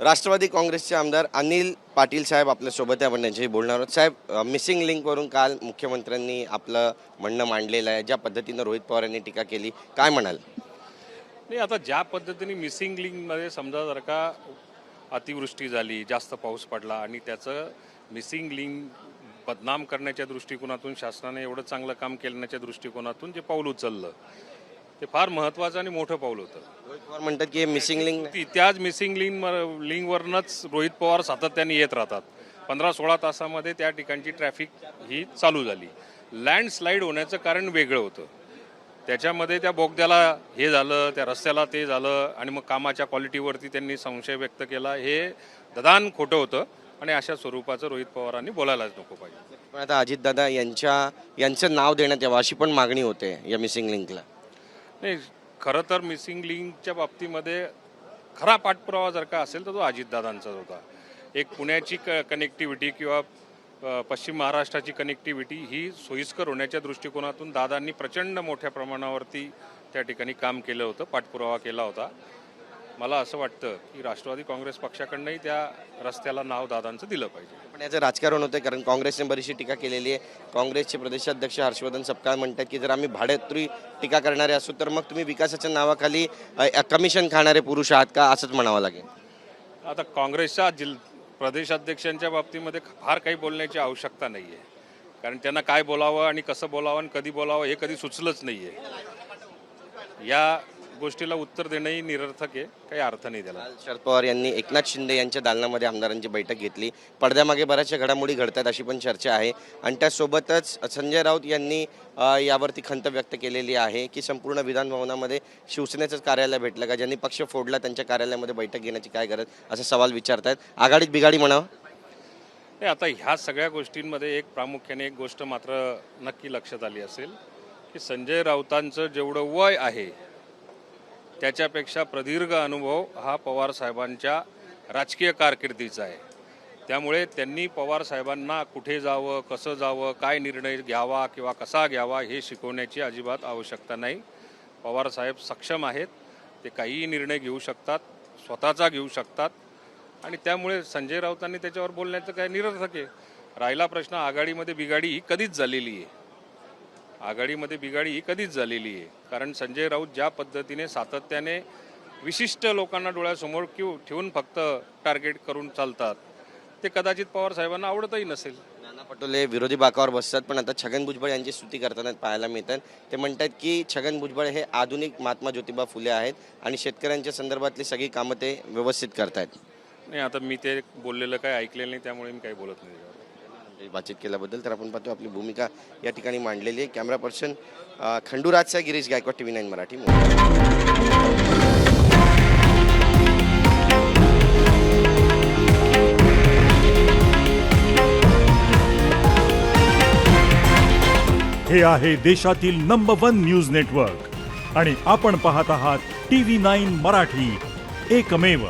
राष्ट्रवादी काँग्रेसचे आमदार अनिल पाटील साहेब आपल्यासोबत आहे. आपण त्यांच्याशी बोलणार आहोत. साहेब, मिसिंग लिंकवरून काल मुख्यमंत्र्यांनी आपलं म्हणणं मांडलेलं आहे. ज्या पद्धतीनं रोहित पवार यांनी टीका केली, काय म्हणाल? नाही, आता ज्या पद्धतीने मिसिंग लिंकमध्ये समजा जर का अतिवृष्टी झाली, जास्त पाऊस पडला आणि त्याचं मिसिंग लिंक बदनाम करण्याच्या दृष्टिकोनातून शासनाने एवढं चांगलं काम केल्याच्या दृष्टिकोनातून जे पाऊल उचललं ते फार महत्त्वाचं आणि मोठं पाऊल होतं. रोहित पवार म्हणतात की हे मिसिंग लिंक त्याच मिसिंग लिंकवरनंच रोहित पवार सातत्याने येत राहतात. 15-16 तासामध्ये त्या ठिकाणची ट्रॅफिक ही चालू झाली. लँडस्लाईड होण्याचं कारण वेगळं होतं. त्याच्यामध्ये त्या बोगद्याला हे झालं, त्या रस्त्याला ते झालं आणि मग कामाच्या क्वालिटीवरती त्यांनी संशय व्यक्त केला. हे ददान खोटं होतं आणि अशा स्वरूपाचं रोहित पवारांनी बोलायलाच नको पाहिजे. पण आता अजितदादा यांचं नाव देण्यात यावं अशी पण मागणी होते या मिसिंग लिंकला. नाही, खरं तर मिसिंग लिंकच्या बाबतीमध्ये खरा पाठपुरावा जर का असेल तर तो अजितदादांचाच होता. एक पुण्याची कनेक्टिव्हिटी किंवा पश्चिम महाराष्ट्राची कनेक्टिव्हिटी ही सोयीस्कर होण्याच्या दृष्टिकोनातून दादांनी प्रचंड मोठ्या प्रमाणावरती त्या ठिकाणी काम केलं होतं, पाठपुरावा केला होता. मला असं वाटतं की राष्ट्रवादी काँग्रेस पक्षाकडनंही त्या रस्त्याला नाव दादांचं दिलं पाहिजे. पण याचं राजकारण होतं, कारण काँग्रेसने बरीचशी टीका केलेली आहे. काँग्रेसचे प्रदेशाध्यक्ष हर्षवर्धन सपकाळ म्हणतात की जर आम्ही भाड्यातुरी टीका करणारे असू तर मग तुम्ही विकासाच्या नावाखाली कमिशन खाणारे पुरुष आहात का, असंच म्हणावं लागेल. आता काँग्रेसच्या प्रदेशाध्यक्षांच्या बाबतीमध्ये फार काही बोलण्याची आवश्यकता नाही आहे, कारण त्यांना काय बोलावं आणि कसं बोलावं आणि कधी बोलावं हे कधी सुचलंच नाही आहे. या गोष्टीला उत्तर देणंही निरर्थक आहे, काही अर्थ नाही त्याला. शरद पवार यांनी एकनाथ शिंदे यांच्या दालनामध्ये आमदारांची बैठक घेतली. पडद्यामागे बऱ्याचशा घडामोडी घडतात अशी पण चर्चा आहे. आणि त्यासोबतच संजय राऊत यांनी यावरती खंत व्यक्त केलेली आहे की संपूर्ण विधानभवनामध्ये शिवसेनेचंच कार्यालय भेटलं का, ज्यांनी पक्ष फोडला त्यांच्या कार्यालयामध्ये बैठक घेण्याची काय गरज, असा सवाल विचारतायत. आघाडीत बिघाडी म्हणावं. नाही, आता ह्या सगळ्या गोष्टींमध्ये एक प्रामुख्याने एक गोष्ट मात्र नक्की लक्षात आली असेल की संजय राऊतांचं जेवढं वय आहे त्याच्यापेक्षा प्रदीर्घ अनुभव हा पवार साहेबांच्या राजकीय कारकिर्दीचा आहे. त्यामुळे त्यांनी पवार साहेबांना कुठे जावं, कसं जावं, काय निर्णय घ्यावा किंवा कसा घ्यावा हे शिकवण्याची अजिबात आवश्यकता नाही. पवार साहेब सक्षम आहेत, ते काहीही निर्णय घेऊ शकतात, स्वतःचा घेऊ शकतात आणि त्यामुळे संजय राऊतांनी त्याच्यावर बोलण्याचं काय निरर्थक आहे. राहिला प्रश्न आघाडीमध्ये बिघाडी ही कधीच झालेली आहे. आघाडीमध्ये बिघाडी ही कधीच झालेली आहे, कारण संजय राऊत ज्या पद्धतीने सातत्याने विशिष्ट लोकांना डोळ्यासमोर ठेवून फक्त टार्गेट करून चालतात ते कदाचित पवार साहेबांना आवडतही नसेल. नाना पटोले विरोधी बाकावर बसतात, पण आता छगन भुजबळ यांची स्तुती करताना पाहायला मिळतात. ते म्हणतात की छगन भुजबळ हे आधुनिक महात्मा ज्योतिबा फुले आहेत आणि शेतकऱ्यांच्या संदर्भातली सगळी कामं ते व्यवस्थित करतायत. नाही, आता मी ते बोललेलं काय ऐकलेलं नाही, त्यामुळे मी काही बोलत नाही. बातचीत केल्याबद्दल. तर आपण पाहतो आपली भूमिका या ठिकाणी मांडलेली आहे. कॅमेरा पर्सन खंडूराजचा गिरीश गायकवाड, TV9 मराठी. हे आहे देशातील नंबर 1 न्यूज नेटवर्क आणि आपण पाहत आहात TV9 मराठी, एकमेव.